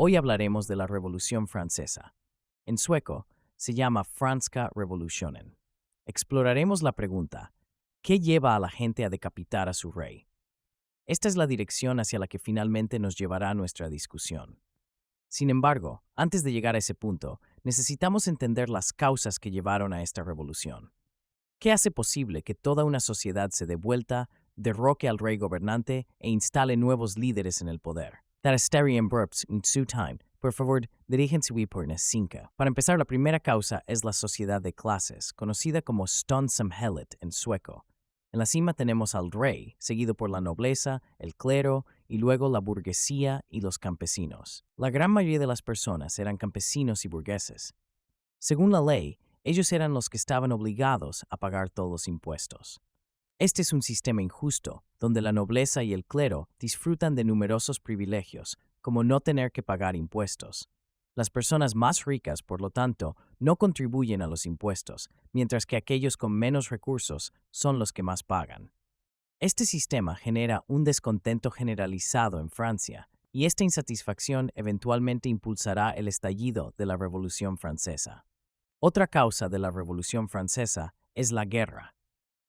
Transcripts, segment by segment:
Hoy hablaremos de la Revolución Francesa. En sueco, se llama Franska Revolutionen. Exploraremos la pregunta, ¿qué lleva a la gente a decapitar a su rey? Esta es la dirección hacia la que finalmente nos llevará nuestra discusión. Sin embargo, antes de llegar a ese punto, necesitamos entender las causas que llevaron a esta revolución. ¿Qué hace posible que toda una sociedad se dé vuelta, derroque al rey gobernante e instale nuevos líderes en el poder? En su time, por favor, diríjense por una 5. Para empezar, la primera causa es la sociedad de clases, conocida como ståndssamhället en sueco. En la cima tenemos al rey, seguido por la nobleza, el clero y luego la burguesía y los campesinos. La gran mayoría de las personas eran campesinos y burgueses. Según la ley, ellos eran los que estaban obligados a pagar todos los impuestos. Este es un sistema injusto, donde la nobleza y el clero disfrutan de numerosos privilegios, como no tener que pagar impuestos. Las personas más ricas, por lo tanto, no contribuyen a los impuestos, mientras que aquellos con menos recursos son los que más pagan. Este sistema genera un descontento generalizado en Francia, y esta insatisfacción eventualmente impulsará el estallido de la Revolución Francesa. Otra causa de la Revolución Francesa es la guerra.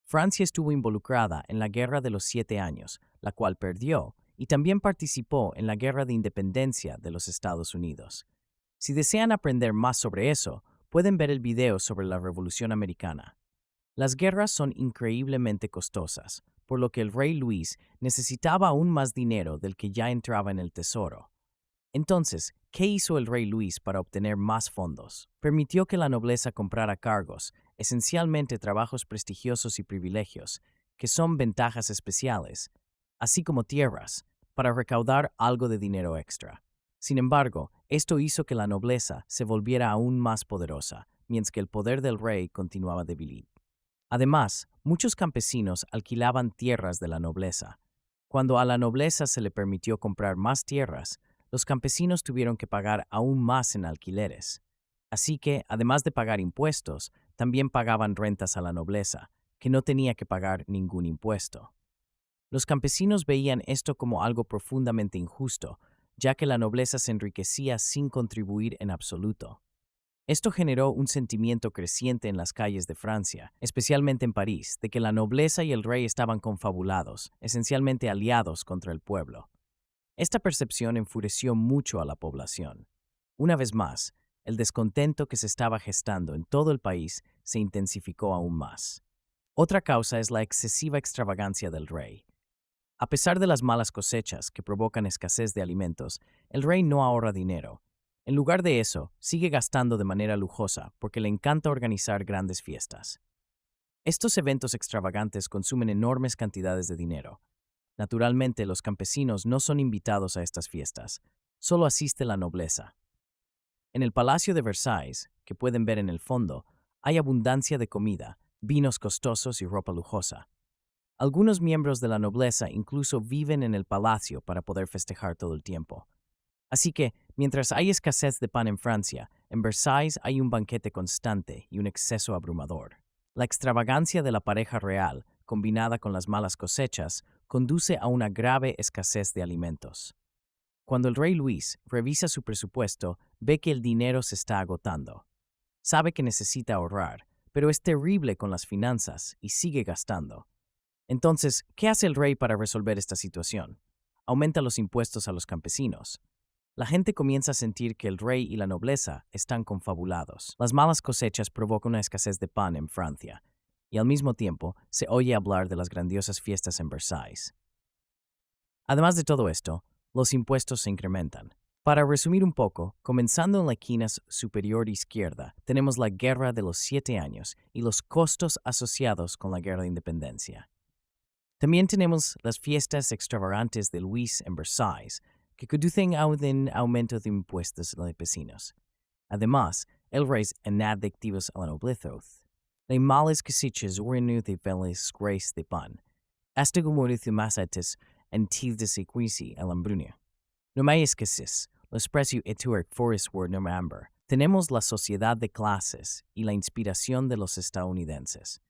Francia estuvo involucrada en la Guerra de los 7 años, la cual perdió, y también participó en la Guerra de Independencia de los Estados Unidos. Si desean aprender más sobre eso, pueden ver el video sobre la Revolución Americana. Las guerras son increíblemente costosas, por lo que el rey Luis necesitaba aún más dinero del que ya entraba en el tesoro. Entonces, ¿qué hizo el rey Luis para obtener más fondos? Permitió que la nobleza comprara cargos, esencialmente trabajos prestigiosos y privilegios, que son ventajas especiales, así como tierras, para recaudar algo de dinero extra. Sin embargo, esto hizo que la nobleza se volviera aún más poderosa, mientras que el poder del rey continuaba debilitado. Además, muchos campesinos alquilaban tierras de la nobleza. Cuando a la nobleza se le permitió comprar más tierras, los campesinos tuvieron que pagar aún más en alquileres. Así que, además de pagar impuestos, también pagaban rentas a la nobleza, que no tenía que pagar ningún impuesto. Los campesinos veían esto como algo profundamente injusto, ya que la nobleza se enriquecía sin contribuir en absoluto. Esto generó un sentimiento creciente en las calles de Francia, especialmente en París, de que la nobleza y el rey estaban confabulados, esencialmente aliados contra el pueblo. Esta percepción enfureció mucho a la población. Una vez más, el descontento que se estaba gestando en todo el país se intensificó aún más. Otra causa es la excesiva extravagancia del rey. A pesar de las malas cosechas que provocan escasez de alimentos, el rey no ahorra dinero. En lugar de eso, sigue gastando de manera lujosa porque le encanta organizar grandes fiestas. Estos eventos extravagantes consumen enormes cantidades de dinero. Naturalmente, los campesinos no son invitados a estas fiestas, solo asiste la nobleza. En el Palacio de Versailles, que pueden ver en el fondo, hay abundancia de comida, vinos costosos y ropa lujosa. Algunos miembros de la nobleza incluso viven en el palacio para poder festejar todo el tiempo. Así que, mientras hay escasez de pan en Francia, en Versailles hay un banquete constante y un exceso abrumador. La extravagancia de la pareja real, combinada con las malas cosechas, conduce a una grave escasez de alimentos. Cuando el rey Luis revisa su presupuesto, ve que el dinero se está agotando. Sabe que necesita ahorrar, pero es terrible con las finanzas y sigue gastando. Entonces, ¿qué hace el rey para resolver esta situación? Aumenta los impuestos a los campesinos. La gente comienza a sentir que el rey y la nobleza están confabulados. Las malas cosechas provocan una escasez de pan en Francia, y al mismo tiempo se oye hablar de las grandiosas fiestas en Versailles. Además de todo esto, los impuestos se incrementan. Para resumir un poco, comenzando en la esquina superior izquierda, tenemos la Guerra de los 7 años y los costos asociados con la Guerra de Independencia. También tenemos las fiestas extravagantes de Luis en Versailles, que conducen a un aumento de impuestos a los vecinos. Además, el rey es adictivo a la nobleza. Las malas cosechas origen de velas grace de pan, hasta como de masates antes de secuirse a la hambruna. No hay escasez, los precios etuarc forest word no amber. Tenemos la sociedad de clases y la inspiración de los estadounidenses.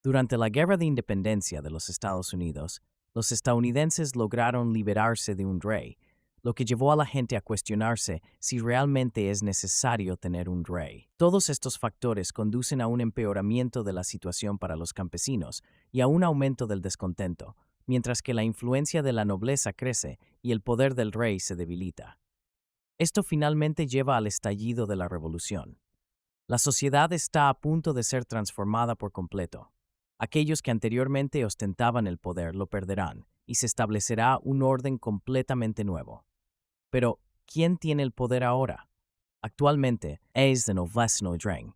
Durante la Guerra de Independencia de los Estados Unidos, los estadounidenses lograron liberarse de un rey, lo que llevó a la gente a cuestionarse si realmente es necesario tener un rey. Todos estos factores conducen a un empeoramiento de la situación para los campesinos y a un aumento del descontento, mientras que la influencia de la nobleza crece y el poder del rey se debilita. Esto finalmente lleva al estallido de la revolución. La sociedad está a punto de ser transformada por completo. Aquellos que anteriormente ostentaban el poder lo perderán y se establecerá un orden completamente nuevo. Pero, ¿quién tiene el poder ahora? Actualmente, es de nobleza dräng.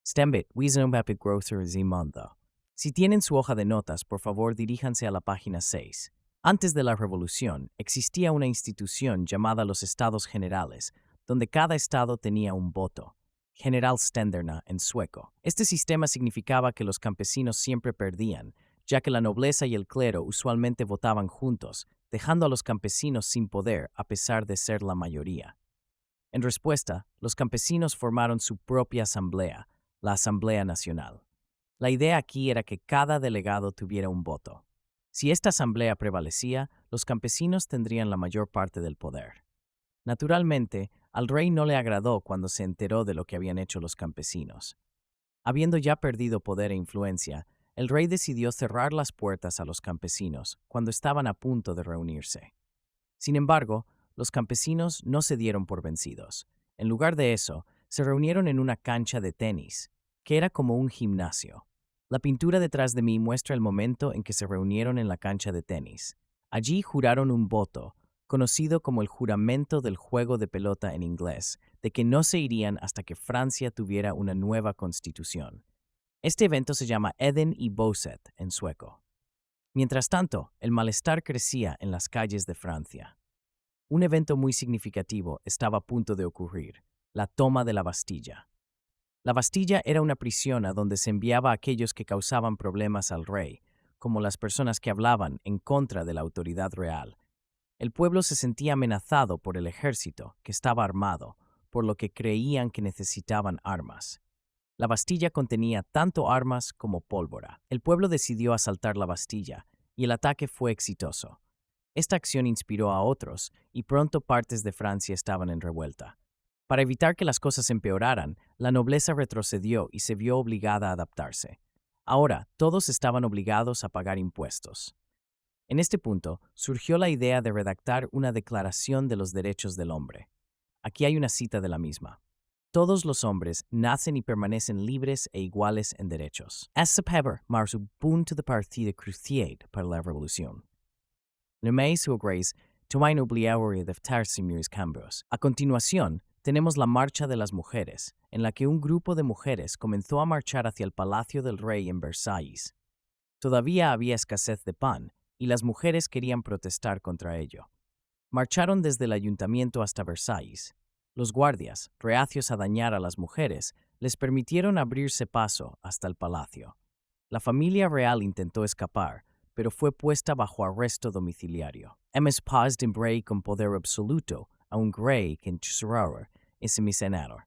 Stembit, Wiesenbapit Grother Zimanda. Si tienen su hoja de notas, por favor diríjanse a la página 6. Antes de la Revolución, existía una institución llamada los Estados Generales, donde cada estado tenía un voto. Generalständerna en sueco. Este sistema significaba que los campesinos siempre perdían, ya que la nobleza y el clero usualmente votaban juntos, dejando a los campesinos sin poder a pesar de ser la mayoría. En respuesta, los campesinos formaron su propia asamblea, la Asamblea Nacional. La idea aquí era que cada delegado tuviera un voto. Si esta asamblea prevalecía, los campesinos tendrían la mayor parte del poder. Naturalmente, al rey no le agradó cuando se enteró de lo que habían hecho los campesinos. Habiendo ya perdido poder e influencia, el rey decidió cerrar las puertas a los campesinos cuando estaban a punto de reunirse. Sin embargo, los campesinos no se dieron por vencidos. En lugar de eso, se reunieron en una cancha de tenis, que era como un gimnasio. La pintura detrás de mí muestra el momento en que se reunieron en la cancha de tenis. Allí juraron un voto, conocido como el juramento del juego de pelota en inglés, de que no se irían hasta que Francia tuviera una nueva constitución. Este evento se llama Eden y Boset en sueco. Mientras tanto, el malestar crecía en las calles de Francia. Un evento muy significativo estaba a punto de ocurrir, la toma de la Bastilla. La Bastilla era una prisión a donde se enviaba a aquellos que causaban problemas al rey, como las personas que hablaban en contra de la autoridad real. El pueblo se sentía amenazado por el ejército, que estaba armado, por lo que creían que necesitaban armas. La Bastilla contenía tanto armas como pólvora. El pueblo decidió asaltar la Bastilla, y el ataque fue exitoso. Esta acción inspiró a otros, y pronto partes de Francia estaban en revuelta. Para evitar que las cosas empeoraran, la nobleza retrocedió y se vio obligada a adaptarse. Ahora, todos estaban obligados a pagar impuestos. En este punto, surgió la idea de redactar una Declaración de los Derechos del Hombre. Aquí hay una cita de la misma. Todos los hombres nacen y permanecen libres e iguales en derechos. As sepheber, maar su punto de partida crucial para la revolución. Leméis o Grace, tomain obligatoriedad de tarsimus cambios. A continuación, tenemos la Marcha de las Mujeres, en la que un grupo de mujeres comenzó a marchar hacia el Palacio del Rey en Versalles. Todavía había escasez de pan, y las mujeres querían protestar contra ello. Marcharon desde el ayuntamiento hasta Versalles. Los guardias, reacios a dañar a las mujeres, les permitieron abrirse paso hasta el palacio. La familia real intentó escapar, pero fue puesta bajo arresto domiciliario. Hemos pas de rey con poder absoluto a un rey que encerrara ese misenador.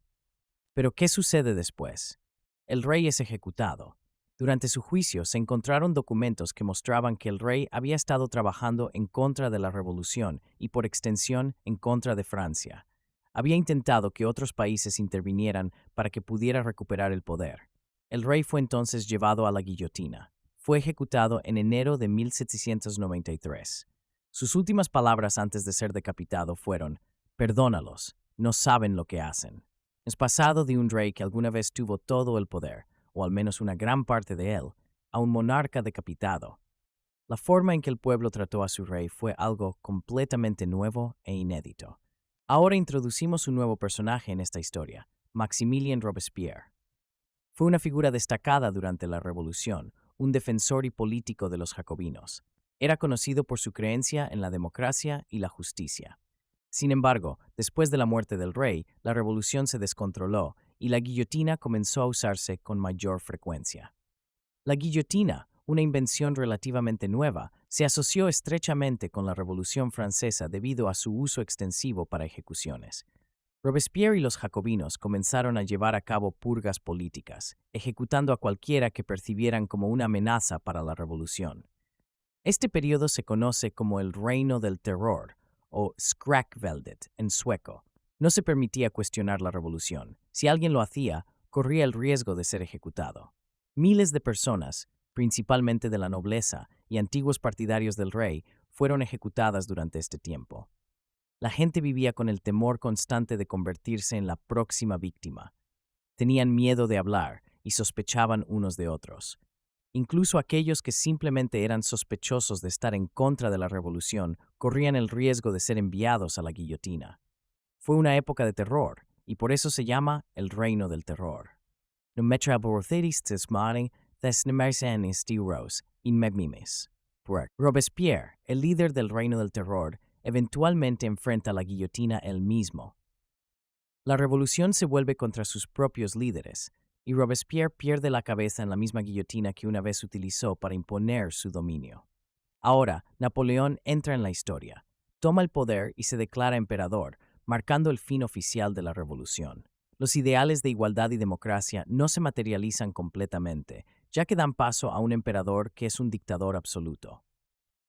Pero ¿qué sucede después? El rey es ejecutado. Durante su juicio se encontraron documentos que mostraban que el rey había estado trabajando en contra de la revolución y, por extensión, en contra de Francia. Había intentado que otros países intervinieran para que pudiera recuperar el poder. El rey fue entonces llevado a la guillotina. Fue ejecutado en enero de 1793. Sus últimas palabras antes de ser decapitado fueron: «Perdónalos, no saben lo que hacen». Es pasado de un rey que alguna vez tuvo todo el poder, o al menos una gran parte de él, a un monarca decapitado. La forma en que el pueblo trató a su rey fue algo completamente nuevo e inédito. Ahora introducimos un nuevo personaje en esta historia, Maximilien Robespierre. Fue una figura destacada durante la Revolución, un defensor y político de los jacobinos. Era conocido por su creencia en la democracia y la justicia. Sin embargo, después de la muerte del rey, la revolución se descontroló y la guillotina comenzó a usarse con mayor frecuencia. La guillotina, una invención relativamente nueva, se asoció estrechamente con la Revolución Francesa debido a su uso extensivo para ejecuciones. Robespierre y los jacobinos comenzaron a llevar a cabo purgas políticas, ejecutando a cualquiera que percibieran como una amenaza para la revolución. Este periodo se conoce como el Reino del Terror, o skräckväldet en sueco. No se permitía cuestionar la revolución. Si alguien lo hacía, corría el riesgo de ser ejecutado. Miles de personas, principalmente de la nobleza y antiguos partidarios del rey, fueron ejecutadas durante este tiempo. La gente vivía con el temor constante de convertirse en la próxima víctima. Tenían miedo de hablar y sospechaban unos de otros. Incluso aquellos que simplemente eran sospechosos de estar en contra de la revolución corrían el riesgo de ser enviados a la guillotina. Fue una época de terror, y por eso se llama el Reino del Terror. Robespierre, el líder del Reino del Terror, eventualmente enfrenta la guillotina él mismo. La revolución se vuelve contra sus propios líderes, y Robespierre pierde la cabeza en la misma guillotina que una vez utilizó para imponer su dominio. Ahora, Napoleón entra en la historia, toma el poder y se declara emperador, marcando el fin oficial de la revolución. Los ideales de igualdad y democracia no se materializan completamente, ya que dan paso a un emperador que es un dictador absoluto.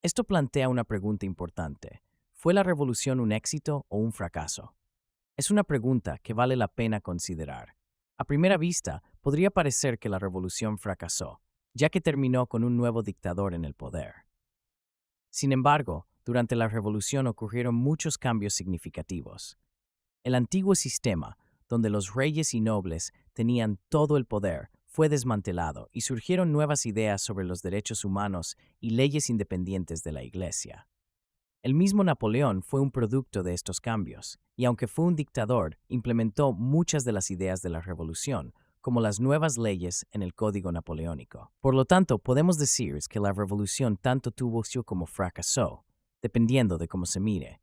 Esto plantea una pregunta importante. ¿Fue la revolución un éxito o un fracaso? Es una pregunta que vale la pena considerar. A primera vista, podría parecer que la revolución fracasó, ya que terminó con un nuevo dictador en el poder. Sin embargo, durante la revolución ocurrieron muchos cambios significativos. El antiguo sistema, donde los reyes y nobles tenían todo el poder, fue desmantelado y surgieron nuevas ideas sobre los derechos humanos y leyes independientes de la Iglesia. El mismo Napoleón fue un producto de estos cambios, y aunque fue un dictador, implementó muchas de las ideas de la revolución, como las nuevas leyes en el Código Napoleónico. Por lo tanto, podemos decir que la revolución tanto tuvo éxito como fracasó, dependiendo de cómo se mire.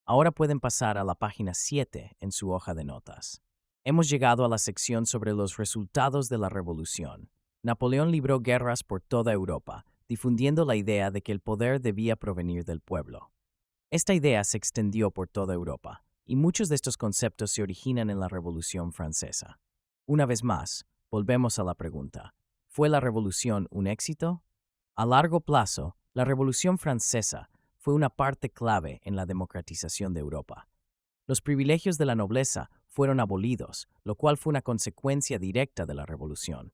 Ahora pueden pasar a la página 7 en su hoja de notas. Hemos llegado a la sección sobre los resultados de la revolución. Napoleón libró guerras por toda Europa, difundiendo la idea de que el poder debía provenir del pueblo. Esta idea se extendió por toda Europa, y muchos de estos conceptos se originan en la Revolución Francesa. Una vez más, volvemos a la pregunta: ¿fue la revolución un éxito? A largo plazo, la Revolución Francesa fue una parte clave en la democratización de Europa. Los privilegios de la nobleza fueron abolidos, lo cual fue una consecuencia directa de la revolución.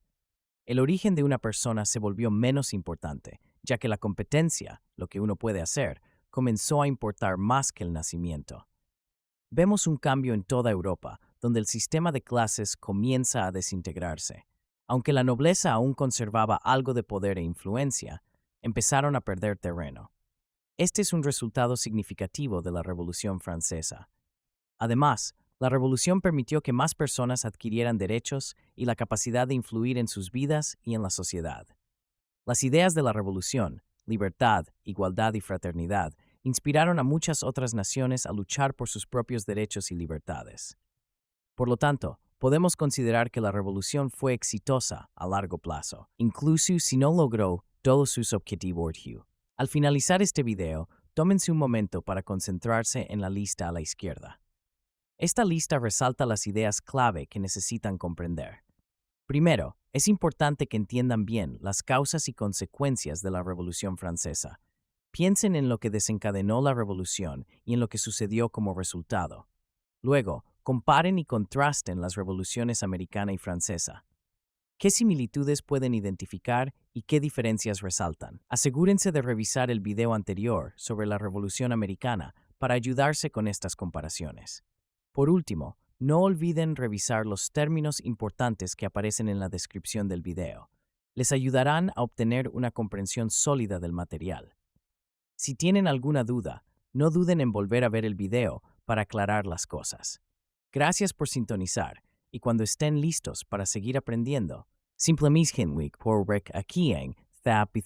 El origen de una persona se volvió menos importante, ya que la competencia, lo que uno puede hacer, comenzó a importar más que el nacimiento. Vemos un cambio en toda Europa, donde el sistema de clases comienza a desintegrarse. Aunque la nobleza aún conservaba algo de poder e influencia, empezaron a perder terreno. Este es un resultado significativo de la Revolución Francesa. Además, la revolución permitió que más personas adquirieran derechos y la capacidad de influir en sus vidas y en la sociedad. Las ideas de la revolución, libertad, igualdad y fraternidad, inspiraron a muchas otras naciones a luchar por sus propios derechos y libertades. Por lo tanto, podemos considerar que la revolución fue exitosa a largo plazo, incluso si no logró todos sus objetivos. Al finalizar este video, tómense un momento para concentrarse en la lista a la izquierda. Esta lista resalta las ideas clave que necesitan comprender. Primero, es importante que entiendan bien las causas y consecuencias de la Revolución Francesa. Piensen en lo que desencadenó la revolución y en lo que sucedió como resultado. Luego, comparen y contrasten las revoluciones americana y francesa. ¿Qué similitudes pueden identificar y qué diferencias resaltan? Asegúrense de revisar el video anterior sobre la Revolución Americana para ayudarse con estas comparaciones. Por último, no olviden revisar los términos importantes que aparecen en la descripción del video. Les ayudarán a obtener una comprensión sólida del material. Si tienen alguna duda, no duden en volver a ver el video para aclarar las cosas. Gracias por sintonizar, y cuando estén listos para seguir aprendiendo, simplemente por aquí en Thap y